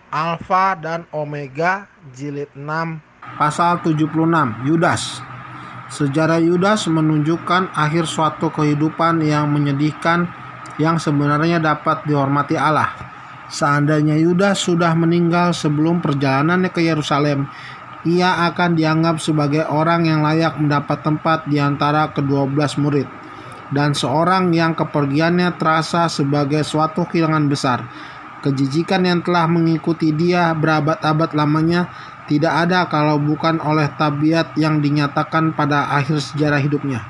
Alfa dan Omega, Jilid 6, pasal 76. Yudas. Sejarah Yudas menunjukkan akhir suatu kehidupan yang menyedihkan yang sebenarnya dapat dihormati Allah. Seandainya Yudas sudah meninggal sebelum perjalanannya ke Yerusalem, ia akan dianggap sebagai orang yang layak mendapat tempat di antara ke-12 murid, dan seorang yang kepergiannya terasa sebagai suatu kehilangan besar. Kejijikan yang telah mengikuti dia berabad-abad lamanya tidak ada kalau bukan oleh tabiat yang dinyatakan pada akhir sejarah hidupnya.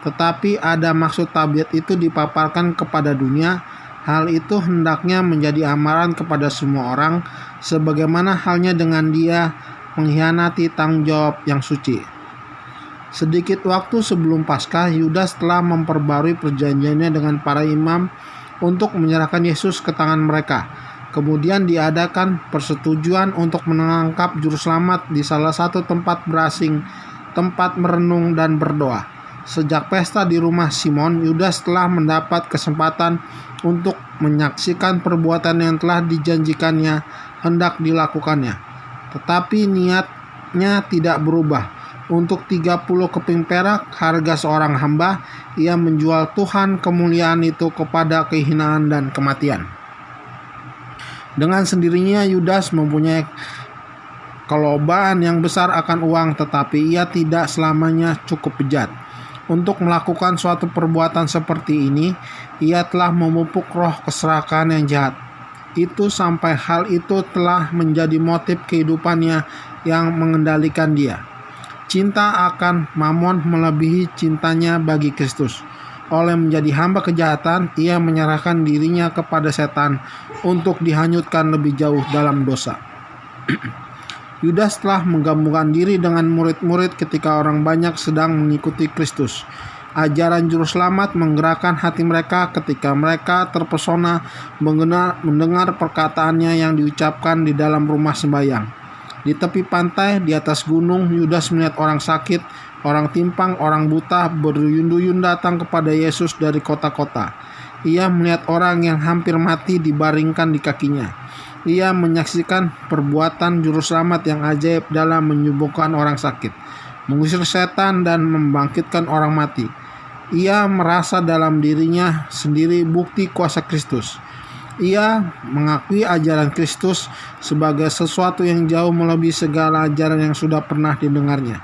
Tetapi ada maksud tabiat itu dipaparkan kepada dunia. Hal itu hendaknya menjadi amaran kepada semua orang, sebagaimana halnya dengan dia mengkhianati tanggung jawab yang suci. Sedikit waktu sebelum Paskah, Yudas telah memperbarui perjanjiannya dengan para imam untuk menyerahkan Yesus ke tangan mereka. Kemudian diadakan persetujuan untuk menangkap juru selamat di salah satu tempat berasing, tempat merenung dan berdoa. Sejak pesta di rumah Simon, Yudas telah mendapat kesempatan untuk menyaksikan perbuatan yang telah dijanjikannya hendak dilakukannya. Tetapi niatnya tidak berubah. Untuk 30 keping perak harga seorang hamba, ia menjual Tuhan kemuliaan itu kepada kehinaan dan kematian. Dengan sendirinya Yudas mempunyai kelobaan yang besar akan uang, tetapi ia tidak selamanya cukup bejat. Untuk melakukan suatu perbuatan seperti ini, ia telah memupuk roh keserakahan yang jahat. Itu sampai hal itu telah menjadi motif kehidupannya yang mengendalikan dia. Cinta akan mamon melebihi cintanya bagi Kristus. Oleh menjadi hamba kejahatan, ia menyerahkan dirinya kepada setan untuk dihanyutkan lebih jauh dalam dosa. Yudas telah menggabungkan diri dengan murid-murid ketika orang banyak sedang mengikuti Kristus. Ajaran juru selamat menggerakkan hati mereka ketika mereka terpesona mendengar perkataannya yang diucapkan di dalam rumah sembahyang. Di tepi pantai, di atas gunung, Yudas melihat orang sakit, orang timpang, orang buta berduyun-duyun datang kepada Yesus dari kota-kota. Ia melihat orang yang hampir mati dibaringkan di kakinya. Ia menyaksikan perbuatan juru selamat yang ajaib dalam menyembuhkan orang sakit, mengusir setan dan membangkitkan orang mati. Ia merasa dalam dirinya sendiri bukti kuasa Kristus. Ia mengakui ajaran Kristus sebagai sesuatu yang jauh melebihi segala ajaran yang sudah pernah didengarnya.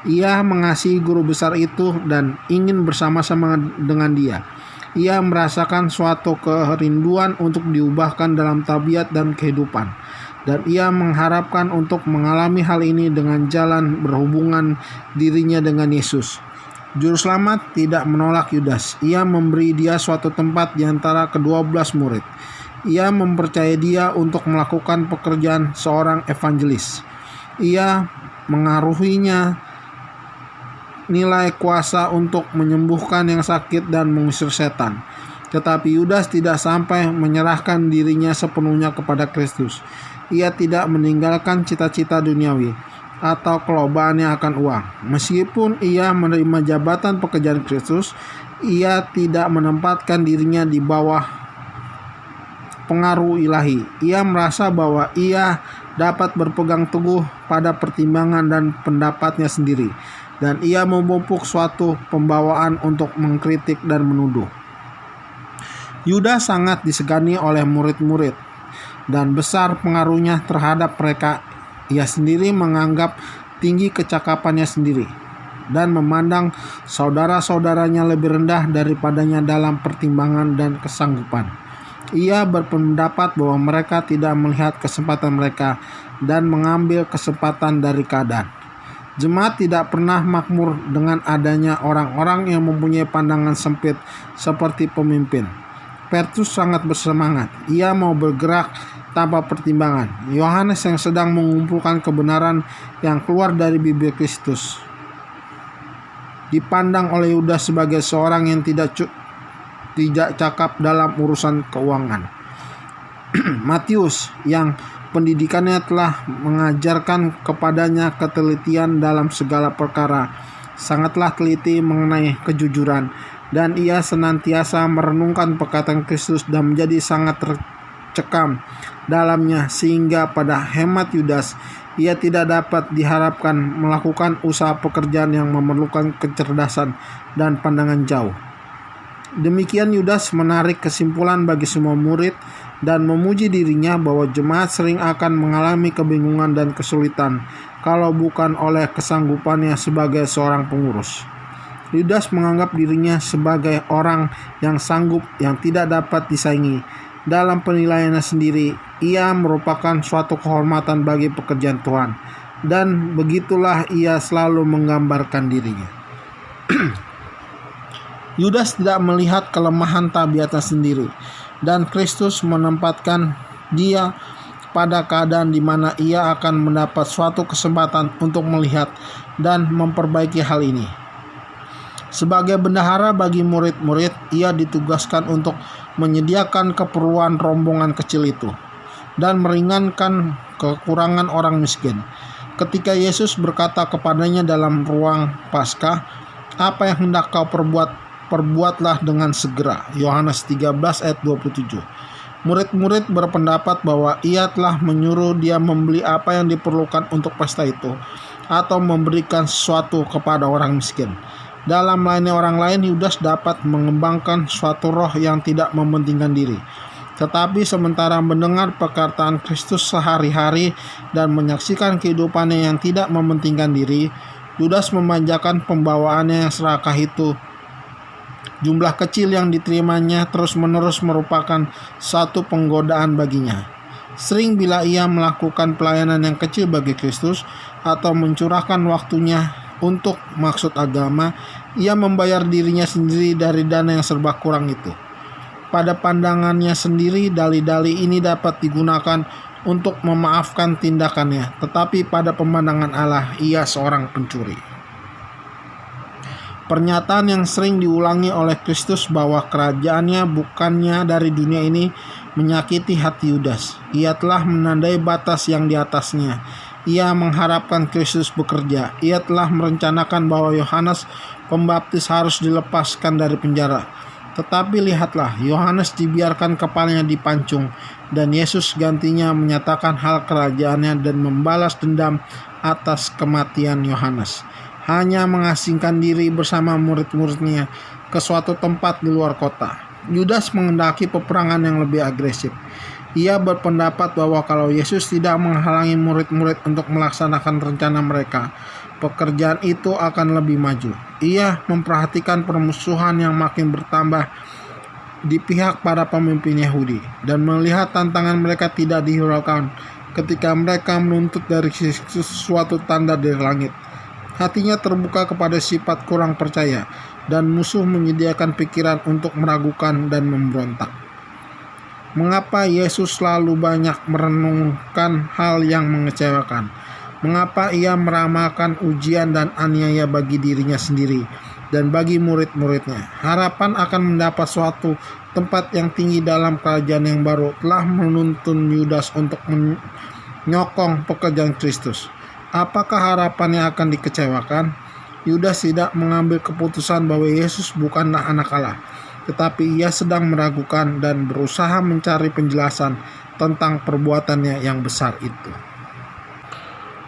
Ia mengasihi guru besar itu dan ingin bersama-sama dengan dia. Ia merasakan suatu kerinduan untuk diubahkan dalam tabiat dan kehidupan, dan ia mengharapkan untuk mengalami hal ini dengan jalan berhubungan dirinya dengan Yesus. Juru selamat tidak menolak Yudas. Ia memberi dia suatu tempat di antara ke-12 murid. Ia mempercayai dia untuk melakukan pekerjaan seorang evangelis. Ia mengaruhinya nilai kuasa untuk menyembuhkan yang sakit dan mengusir setan. Tetapi Yudas tidak sampai menyerahkan dirinya sepenuhnya kepada Kristus. Ia tidak meninggalkan cita-cita duniawi atau kelobaannya akan uang. Meskipun ia menerima jabatan pekerjaan Kristus, ia tidak menempatkan dirinya di bawah pengaruh ilahi. Ia merasa bahwa ia dapat berpegang teguh pada pertimbangan dan pendapatnya sendiri, dan ia memupuk suatu pembawaan untuk mengkritik dan menuduh. Yudas sangat disegani oleh murid-murid dan besar pengaruhnya terhadap mereka. Ia sendiri menganggap tinggi kecakapannya sendiri dan memandang saudara-saudaranya lebih rendah daripadanya dalam pertimbangan dan kesanggupan. Ia berpendapat bahwa mereka tidak melihat kesempatan mereka dan mengambil kesempatan dari keadaan. Jemaat tidak pernah makmur dengan adanya orang-orang yang mempunyai pandangan sempit seperti pemimpin. Petrus sangat bersemangat. Ia mau bergerak tanpa pertimbangan. Yohanes yang sedang mengumpulkan kebenaran yang keluar dari bibir Kristus dipandang oleh Yudas sebagai seorang yang tidak cakap dalam urusan keuangan. Matius yang pendidikannya telah mengajarkan kepadanya ketelitian dalam segala perkara, sangatlah teliti mengenai kejujuran, dan ia senantiasa merenungkan perkataan Kristus dan menjadi sangat tercekam dalamnya, sehingga pada hemat Yudas ia tidak dapat diharapkan melakukan usaha pekerjaan yang memerlukan kecerdasan dan pandangan jauh. Demikian Yudas menarik kesimpulan bagi semua murid dan memuji dirinya bahwa jemaat sering akan mengalami kebingungan dan kesulitan kalau bukan oleh kesanggupannya sebagai seorang pengurus. Yudas menganggap dirinya sebagai orang yang sanggup yang tidak dapat disaingi. Dalam penilaiannya sendiri, ia merupakan suatu kehormatan bagi pekerjaan Tuhan, dan begitulah ia selalu menggambarkan dirinya. Yudas tidak melihat kelemahan tabiatnya sendiri, dan Kristus menempatkan dia pada keadaan di mana ia akan mendapat suatu kesempatan untuk melihat dan memperbaiki hal ini. Sebagai bendahara bagi murid-murid, ia ditugaskan untuk menyediakan keperluan rombongan kecil itu dan meringankan kekurangan orang miskin. Ketika Yesus berkata kepadanya dalam ruang Paskah, "Apa yang hendak kau perbuat, perbuatlah dengan segera." Yohanes 13 ayat 27. Murid-murid berpendapat bahwa ia telah menyuruh dia membeli apa yang diperlukan untuk pesta itu atau memberikan sesuatu kepada orang miskin. Dalam melayani orang lain, Yudas dapat mengembangkan suatu roh yang tidak mementingkan diri. Tetapi sementara mendengar perkataan Kristus sehari-hari dan menyaksikan kehidupannya yang tidak mementingkan diri, Yudas memanjakan pembawaannya yang serakah itu. Jumlah kecil yang diterimanya terus-menerus merupakan satu penggodaan baginya. Sering bila ia melakukan pelayanan yang kecil bagi Kristus atau mencurahkan waktunya untuk maksud agama, ia membayar dirinya sendiri dari dana yang serba kurang itu. Pada pandangannya sendiri, dalih-dalih ini dapat digunakan untuk memaafkan tindakannya, tetapi pada pemandangan Allah, ia seorang pencuri. Pernyataan yang sering diulangi oleh Kristus bahwa kerajaannya bukannya dari dunia ini menyakiti hati Yudas. Ia telah menandai batas yang di atasnya. Ia mengharapkan Kristus bekerja. Ia telah merencanakan bahwa Yohanes Pembaptis harus dilepaskan dari penjara. Tetapi lihatlah, Yohanes dibiarkan kepalanya dipancung, dan Yesus gantinya menyatakan hal kerajaannya dan membalas dendam atas kematian Yohanes. Hanya mengasingkan diri bersama murid-muridnya ke suatu tempat di luar kota. Yudas menghendaki peperangan yang lebih agresif. Ia berpendapat bahwa kalau Yesus tidak menghalangi murid-murid untuk melaksanakan rencana mereka, pekerjaan itu akan lebih maju. Ia memperhatikan permusuhan yang makin bertambah di pihak para pemimpin Yahudi dan melihat tantangan mereka tidak dihiraukan ketika mereka menuntut dari sesuatu tanda dari langit. Hatinya terbuka kepada sifat kurang percaya, dan musuh menyediakan pikiran untuk meragukan dan memberontak. Mengapa Yesus selalu banyak merenungkan hal yang mengecewakan? Mengapa ia meramalkan ujian dan aniaya bagi dirinya sendiri dan bagi murid-muridnya? Harapan akan mendapat suatu tempat yang tinggi dalam kerajaan yang baru telah menuntun Yudas untuk menyokong pekerjaan Kristus. Apakah harapannya akan dikecewakan? Yudas tidak mengambil keputusan bahwa Yesus bukanlah anak Allah, tetapi ia sedang meragukan dan berusaha mencari penjelasan tentang perbuatannya yang besar itu.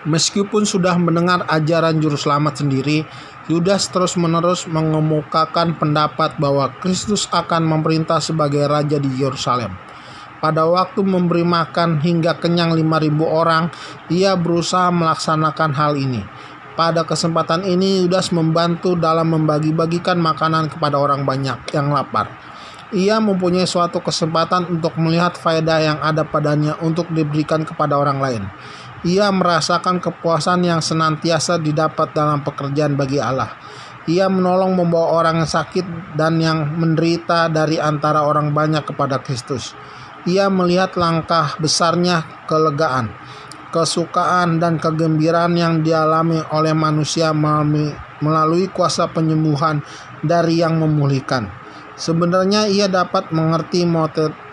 Meskipun sudah mendengar ajaran juru selamat sendiri, Yudas terus-menerus mengemukakan pendapat bahwa Kristus akan memerintah sebagai raja di Yerusalem. Pada waktu memberi makan hingga kenyang 5.000 orang, ia berusaha melaksanakan hal ini. Pada kesempatan ini, Yudas membantu dalam membagi-bagikan makanan kepada orang banyak yang lapar. Ia mempunyai suatu kesempatan untuk melihat faedah yang ada padanya untuk diberikan kepada orang lain. Ia merasakan kepuasan yang senantiasa didapat dalam pekerjaan bagi Allah. Ia menolong membawa orang yang sakit dan yang menderita dari antara orang banyak kepada Kristus. Ia melihat langkah besarnya kelegaan, kesukaan, dan kegembiraan yang dialami oleh manusia melalui kuasa penyembuhan dari yang memulihkan. Sebenarnya ia dapat mengerti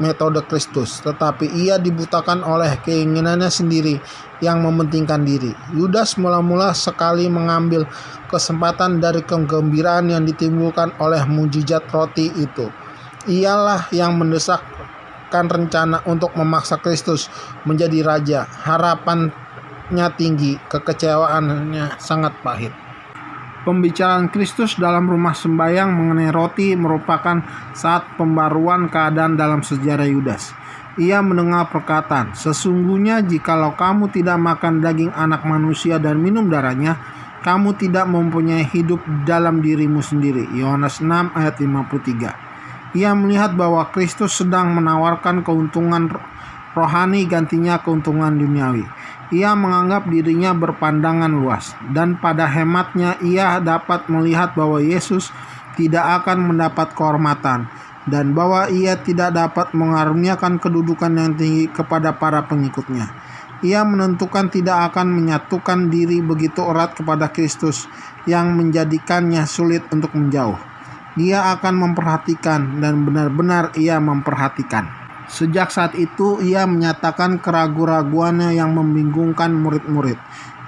metode Kristus, tetapi ia dibutakan oleh keinginannya sendiri yang mementingkan diri. Yudas mula-mula sekali mengambil kesempatan dari kegembiraan yang ditimbulkan oleh mujizat roti itu. Ialah yang mendesak menyiapkan rencana untuk memaksa Kristus menjadi raja. Harapannya tinggi, kekecewaannya sangat pahit. Pembicaraan Kristus dalam rumah sembahyang mengenai roti merupakan saat pembaruan keadaan dalam sejarah Yudas. Ia mendengar perkataan, "Sesungguhnya jikalau kamu tidak makan daging anak manusia dan minum darahnya, kamu tidak mempunyai hidup dalam dirimu sendiri." Yohanes 6 ayat 53. Ia melihat bahwa Kristus sedang menawarkan keuntungan rohani gantinya keuntungan duniawi. Ia menganggap dirinya berpandangan luas, dan pada hematnya ia dapat melihat bahwa Yesus tidak akan mendapat kehormatan, dan bahwa ia tidak dapat mengaruniakan kedudukan yang tinggi kepada para pengikutnya. Ia menentukan tidak akan menyatukan diri begitu erat kepada Kristus yang menjadikannya sulit untuk menjauh. Ia akan memperhatikan, dan benar-benar ia memperhatikan. Sejak saat itu ia menyatakan keraguan-raguannya yang membingungkan murid-murid.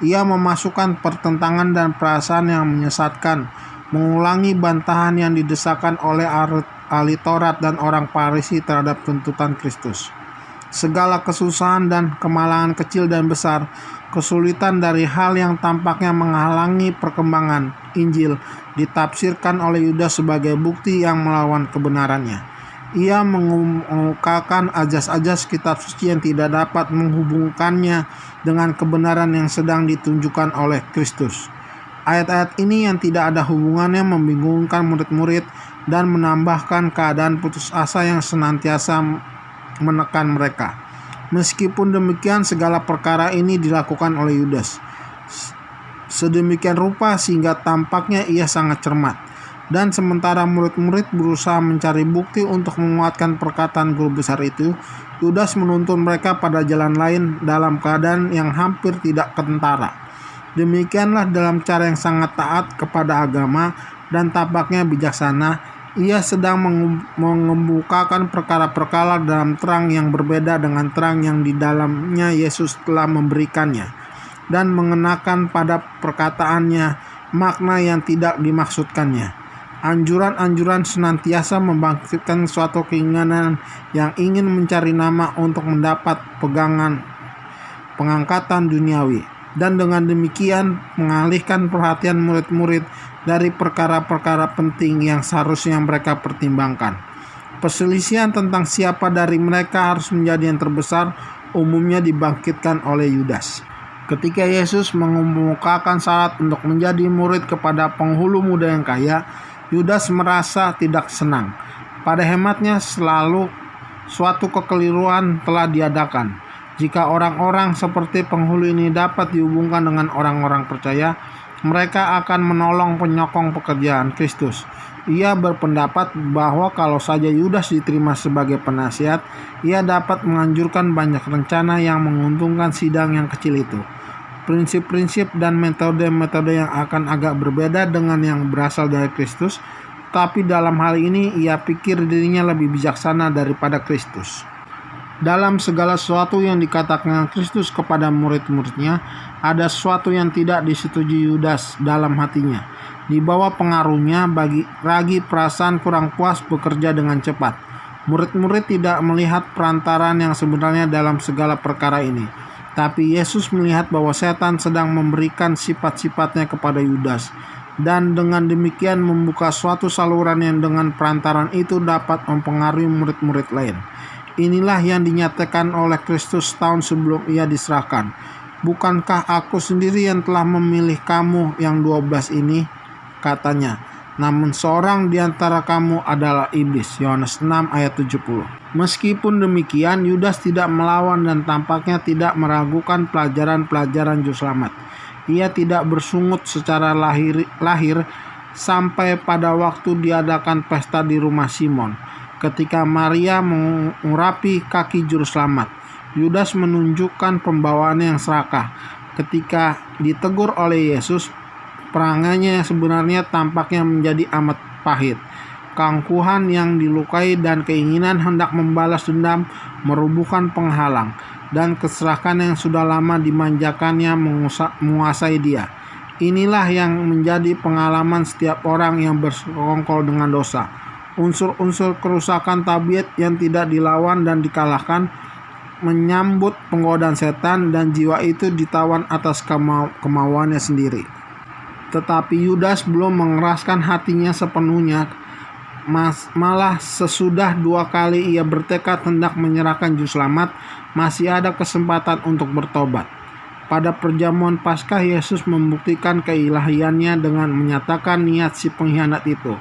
Ia memasukkan pertentangan dan perasaan yang menyesatkan, mengulangi bantahan yang didesakan oleh ahli Taurat dan orang Farisi terhadap tuntutan Kristus. Segala kesusahan dan kemalangan kecil dan besar, kesulitan dari hal yang tampaknya menghalangi perkembangan Injil, ditafsirkan oleh Yudas sebagai bukti yang melawan kebenarannya. Ia mengemukakan ajas-ajas kitab suci yang tidak dapat menghubungkannya dengan kebenaran yang sedang ditunjukkan oleh Kristus. Ayat-ayat ini yang tidak ada hubungannya membingungkan murid-murid dan menambahkan keadaan putus asa yang senantiasa menekan mereka. Meskipun demikian, segala perkara ini dilakukan oleh Yudas sedemikian rupa sehingga tampaknya ia sangat cermat. Dan sementara murid-murid berusaha mencari bukti untuk menguatkan perkataan guru besar itu, Yudas menuntun mereka pada jalan lain dalam keadaan yang hampir tidak kentara. Demikianlah dalam cara yang sangat taat kepada agama dan tampaknya bijaksana, ia sedang mengemukakan perkara-perkara dalam terang yang berbeda dengan terang yang di dalamnya Yesus telah memberikannya, dan mengenakan pada perkataannya makna yang tidak dimaksudkannya. Anjuran-anjuran senantiasa membangkitkan suatu keinginan yang ingin mencari nama untuk mendapat pengangkatan duniawi, dan dengan demikian mengalihkan perhatian murid-murid dari perkara-perkara penting yang seharusnya mereka pertimbangkan. Perselisihan tentang siapa dari mereka harus menjadi yang terbesar umumnya dibangkitkan oleh Yudas. Ketika Yesus mengemukakan syarat untuk menjadi murid kepada penghulu muda yang kaya, Yudas merasa tidak senang. Pada hematnya selalu suatu kekeliruan telah diadakan. Jika orang-orang seperti penghulu ini dapat dihubungkan dengan orang-orang percaya, mereka akan menolong penyokong pekerjaan Kristus. Ia berpendapat bahwa kalau saja Yudas diterima sebagai penasihat, ia dapat menganjurkan banyak rencana yang menguntungkan sidang yang kecil itu. Prinsip-prinsip dan metode-metode yang akan agak berbeda dengan yang berasal dari Kristus, tapi dalam hal ini ia pikir dirinya lebih bijaksana daripada Kristus. Dalam segala sesuatu yang dikatakan Kristus kepada murid-muridnya, ada sesuatu yang tidak disetujui Yudas dalam hatinya. Di bawah pengaruhnya, ragi perasaan kurang puas bekerja dengan cepat. Murid-murid tidak melihat perantaraan yang sebenarnya dalam segala perkara ini. Tapi Yesus melihat bahwa setan sedang memberikan sifat-sifatnya kepada Yudas, dan dengan demikian membuka suatu saluran yang dengan perantaraan itu dapat mempengaruhi murid-murid lain. Inilah yang dinyatakan oleh Kristus tahun sebelum ia diserahkan. "Bukankah aku sendiri yang telah memilih kamu yang 12 ini?" katanya. "Namun seorang di antara kamu adalah iblis." Yohanes 6 ayat 70. Meskipun demikian, Yudas tidak melawan dan tampaknya tidak meragukan pelajaran-pelajaran juru selamat. Ia tidak bersungut secara lahir sampai pada waktu diadakan pesta di rumah Simon. Ketika Maria mengurapi kaki juru selamat, Yudas menunjukkan pembawaannya yang serakah. Ketika ditegur oleh Yesus, perangainya yang sebenarnya tampaknya menjadi amat pahit. Keangkuhan yang dilukai dan keinginan hendak membalas dendam merubuhkan penghalang, dan keserakahan yang sudah lama dimanjakannya menguasai dia. Inilah yang menjadi pengalaman setiap orang yang bersekongkol dengan dosa. Unsur-unsur kerusakan tabiat yang tidak dilawan dan dikalahkan menyambut penggodaan setan, dan jiwa itu ditawan atas kemauannya sendiri. Tetapi Yudas belum mengeraskan hatinya sepenuhnya, malah sesudah 2 kali ia bertekad hendak menyerahkan juru selamat, masih ada kesempatan untuk bertobat. Pada perjamuan Paskah, Yesus membuktikan keilahiannya dengan menyatakan niat si pengkhianat itu.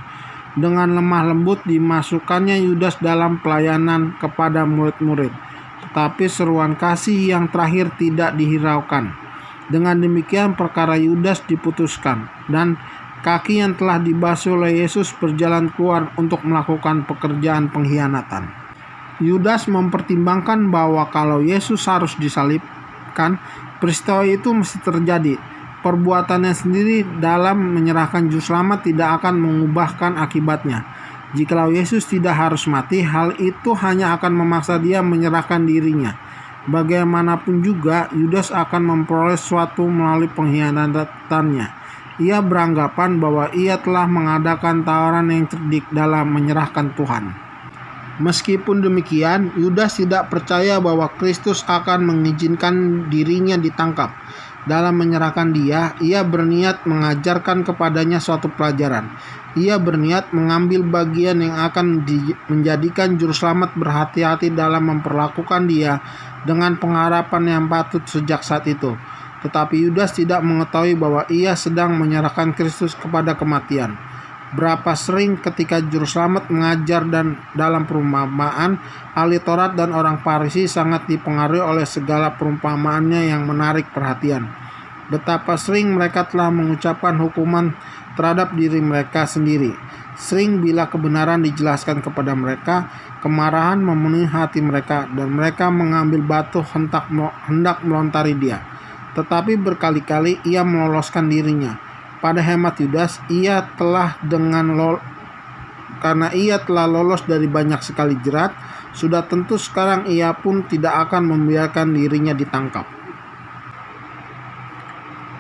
Dengan lemah lembut dimasukkannya Yudas dalam pelayanan kepada murid-murid, tetapi seruan kasih yang terakhir tidak dihiraukan. Dengan demikian perkara Yudas diputuskan, dan kaki yang telah dibasuh oleh Yesus berjalan keluar untuk melakukan pekerjaan pengkhianatan. Yudas mempertimbangkan bahwa kalau Yesus harus disalibkan, peristiwa itu mesti terjadi. Perbuatannya sendiri dalam menyerahkan juru selamat tidak akan mengubahkan akibatnya. Jikalau Yesus tidak harus mati, hal itu hanya akan memaksa dia menyerahkan dirinya. Bagaimanapun juga, Yudas akan memperoleh sesuatu melalui pengkhianatannya. Ia beranggapan bahwa ia telah mengadakan tawaran yang cerdik dalam menyerahkan Tuhan. Meskipun demikian, Yudas tidak percaya bahwa Kristus akan mengizinkan dirinya ditangkap. Dalam menyerahkan dia, ia berniat mengajarkan kepadanya suatu pelajaran. Ia berniat mengambil bagian yang akan menjadikan juru selamat berhati-hati dalam memperlakukan dia dengan pengharapan yang patut sejak saat itu. Tetapi Yudas tidak mengetahui bahwa ia sedang menyerahkan Kristus kepada kematian. Berapa sering ketika juru selamat mengajar dan dalam perumpamaan, ahli Taurat dan orang Farisi sangat dipengaruhi oleh segala perumpamaannya yang menarik perhatian. Betapa sering mereka telah mengucapkan hukuman terhadap diri mereka sendiri. Sering bila kebenaran dijelaskan kepada mereka, kemarahan memenuhi hati mereka dan mereka mengambil batu hendak melontari dia. Tetapi berkali-kali ia meloloskan dirinya. Pada hemat Yudas, karena ia telah lolos dari banyak sekali jerat, sudah tentu sekarang ia pun tidak akan membiarkan dirinya ditangkap.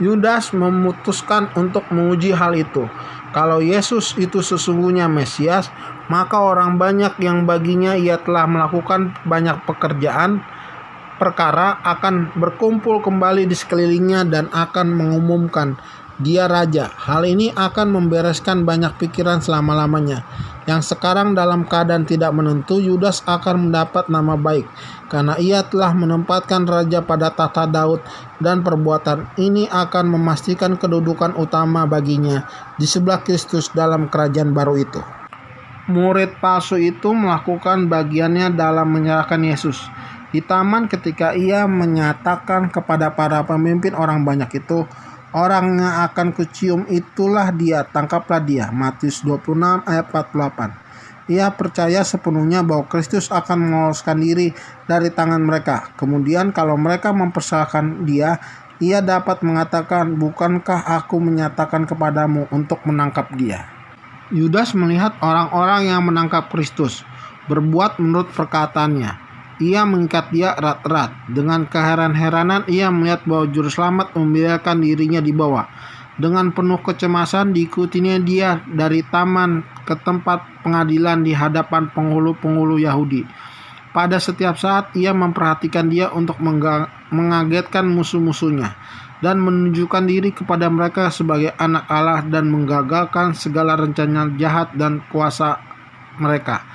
Yudas memutuskan untuk menguji hal itu. Kalau Yesus itu sesungguhnya Mesias, maka orang banyak yang baginya ia telah melakukan banyak perkara akan berkumpul kembali di sekelilingnya dan akan mengumumkan dia raja. Hal ini akan membereskan banyak pikiran selama-lamanya. Yang sekarang dalam keadaan tidak menentu, Yudas akan mendapat nama baik karena ia telah menempatkan raja pada tahta Daud, dan perbuatan ini akan memastikan kedudukan utama baginya di sebelah Kristus dalam kerajaan baru itu. Murid palsu itu melakukan bagiannya dalam menyerahkan Yesus. Di taman ketika ia menyatakan kepada para pemimpin orang banyak itu, "Orang yang akan kucium itulah dia, tangkaplah dia." Matius 26 ayat 48. Ia percaya sepenuhnya bahwa Kristus akan meloloskan diri dari tangan mereka. Kemudian kalau mereka mempersalahkan dia, ia dapat mengatakan, "Bukankah aku menyatakan kepadamu untuk menangkap dia?" Yudas melihat orang-orang yang menangkap Kristus berbuat menurut perkataannya. Ia mengikat dia erat-erat. Dengan keheran-heranan ia melihat bahwa juru selamat membiarkan dirinya dibawa. Dengan penuh kecemasan diikutinya dia dari taman ke tempat pengadilan di hadapan penghulu-penghulu Yahudi. Pada setiap saat ia memperhatikan dia untuk mengagetkan musuh-musuhnya dan menunjukkan diri kepada mereka sebagai anak Allah dan menggagalkan segala rencana jahat dan kuasa mereka.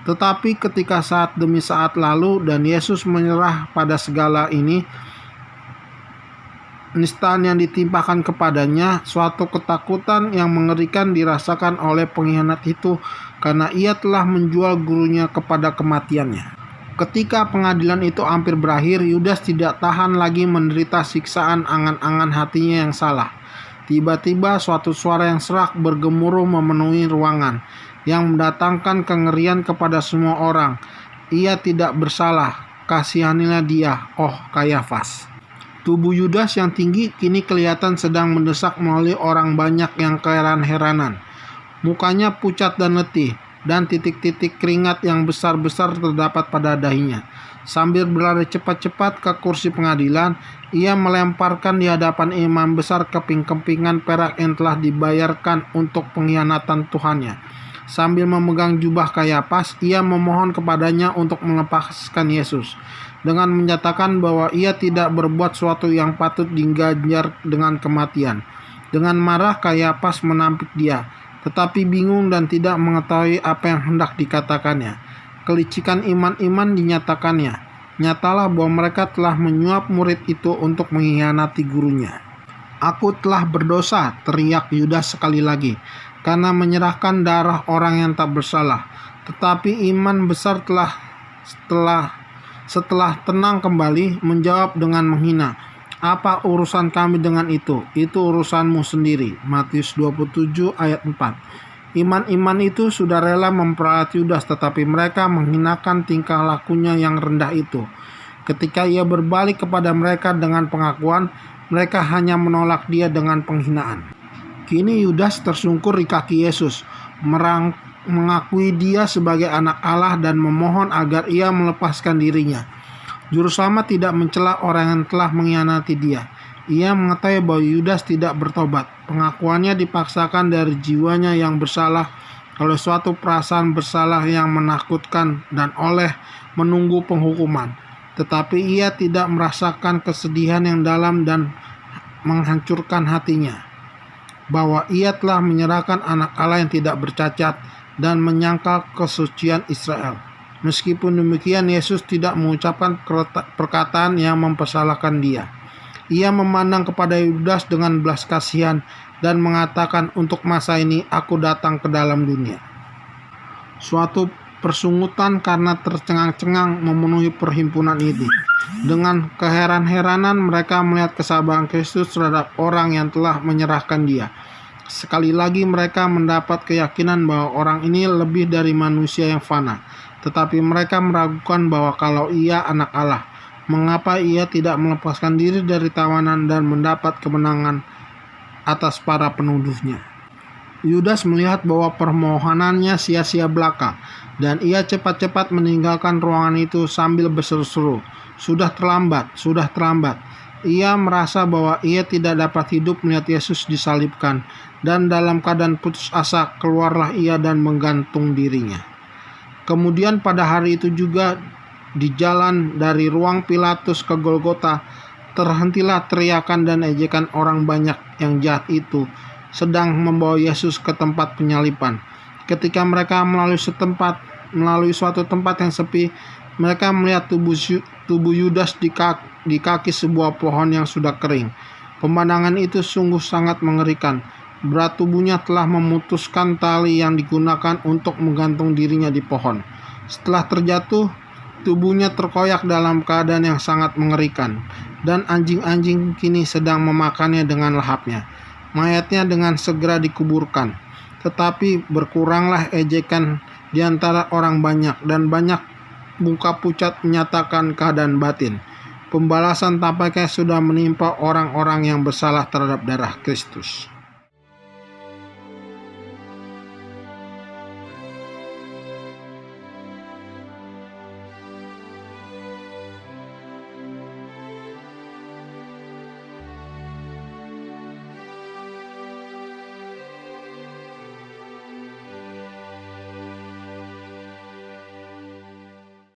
Tetapi ketika saat demi saat lalu dan Yesus menyerah pada segala ini, nistaan yang ditimpakan kepadanya, suatu ketakutan yang mengerikan dirasakan oleh pengkhianat itu karena ia telah menjual gurunya kepada kematiannya. Ketika pengadilan itu hampir berakhir, Yudas tidak tahan lagi menderita siksaan angan-angan hatinya yang salah. Tiba-tiba suatu suara yang serak bergemuruh memenuhi ruangan, yang mendatangkan kengerian kepada semua orang. Ia tidak bersalah, kasihanilah dia, oh Kayafas. Tubuh Yudas yang tinggi kini kelihatan sedang mendesak melalui orang banyak yang keheran-heranan. Mukanya pucat dan letih, dan titik-titik keringat yang besar-besar terdapat pada dahinya. Sambil berlari cepat-cepat ke kursi pengadilan, ia melemparkan di hadapan imam besar keping-kepingan perak yang telah dibayarkan untuk pengkhianatan Tuhannya. Sambil memegang jubah Kayafas, ia memohon kepadanya untuk melepaskan Yesus, dengan menyatakan bahwa ia tidak berbuat sesuatu yang patut diganjar dengan kematian. Dengan marah, Kayafas menampik dia, tetapi bingung dan tidak mengetahui apa yang hendak dikatakannya. Kelicikan iman-iman dinyatakannya. Nyatalah bahwa mereka telah menyuap murid itu untuk mengkhianati gurunya. "Aku telah berdosa," teriak Yudas sekali lagi, "karena menyerahkan darah orang yang tak bersalah." Tetapi iman besar setelah tenang kembali menjawab dengan menghina, "Apa urusan kami dengan itu? Itu urusanmu sendiri." Matius 27 ayat 4. Iman-iman itu sudah rela memperalat Yudas, tetapi mereka menghinakan tingkah lakunya yang rendah itu. Ketika ia berbalik kepada mereka dengan pengakuan, mereka hanya menolak dia dengan penghinaan. Kini Yudas tersungkur di kaki Yesus, mengakui dia sebagai anak Allah dan memohon agar ia melepaskan dirinya. Juru Selamat tidak mencela orang yang telah mengkhianati dia. Ia mengetahui bahwa Yudas tidak bertobat. Pengakuannya dipaksakan dari jiwanya yang bersalah oleh suatu perasaan bersalah yang menakutkan dan oleh menunggu penghukuman. Tetapi ia tidak merasakan kesedihan yang dalam dan menghancurkan hatinya, bahwa ia telah menyerahkan anak Allah yang tidak bercacat dan menyangkal kesucian Israel. Meskipun demikian, Yesus tidak mengucapkan perkataan yang mempersalahkan dia. Ia memandang kepada Yudas dengan belas kasihan dan mengatakan, "Untuk masa ini aku datang ke dalam dunia." Suatu persungutan karena tercengang-cengang memenuhi perhimpunan itu. Dengan keheran-heranan mereka melihat kesabaran Kristus terhadap orang yang telah menyerahkan dia. Sekali lagi mereka mendapat keyakinan bahwa orang ini lebih dari manusia yang fana. Tetapi mereka meragukan bahwa kalau ia anak Allah, mengapa ia tidak melepaskan diri dari tawanan dan mendapat kemenangan atas para penuduhnya. Yudas melihat bahwa permohonannya sia-sia belaka, dan ia cepat-cepat meninggalkan ruangan itu sambil berseru-seru, "Sudah terlambat, sudah terlambat." Ia merasa bahwa ia tidak dapat hidup melihat Yesus disalibkan, dan dalam keadaan putus asa keluarlah ia dan menggantung dirinya. Kemudian pada hari itu juga, di jalan dari ruang Pilatus ke Golgota, terhentilah teriakan dan ejekan orang banyak yang jahat itu sedang membawa Yesus ke tempat penyaliban. Ketika mereka melalui suatu tempat yang sepi, mereka melihat tubuh Yudas di kaki sebuah pohon yang sudah kering. Pemandangan itu sungguh sangat mengerikan. Berat tubuhnya telah memutuskan tali yang digunakan untuk menggantung dirinya di pohon. Setelah terjatuh, tubuhnya terkoyak dalam keadaan yang sangat mengerikan, dan anjing-anjing kini sedang memakannya dengan lahapnya. Mayatnya dengan segera dikuburkan. Tetapi berkuranglah ejekan di antara orang banyak, dan banyak muka pucat menyatakan keadaan batin. Pembalasan tampaknya sudah menimpa orang-orang yang bersalah terhadap darah Kristus.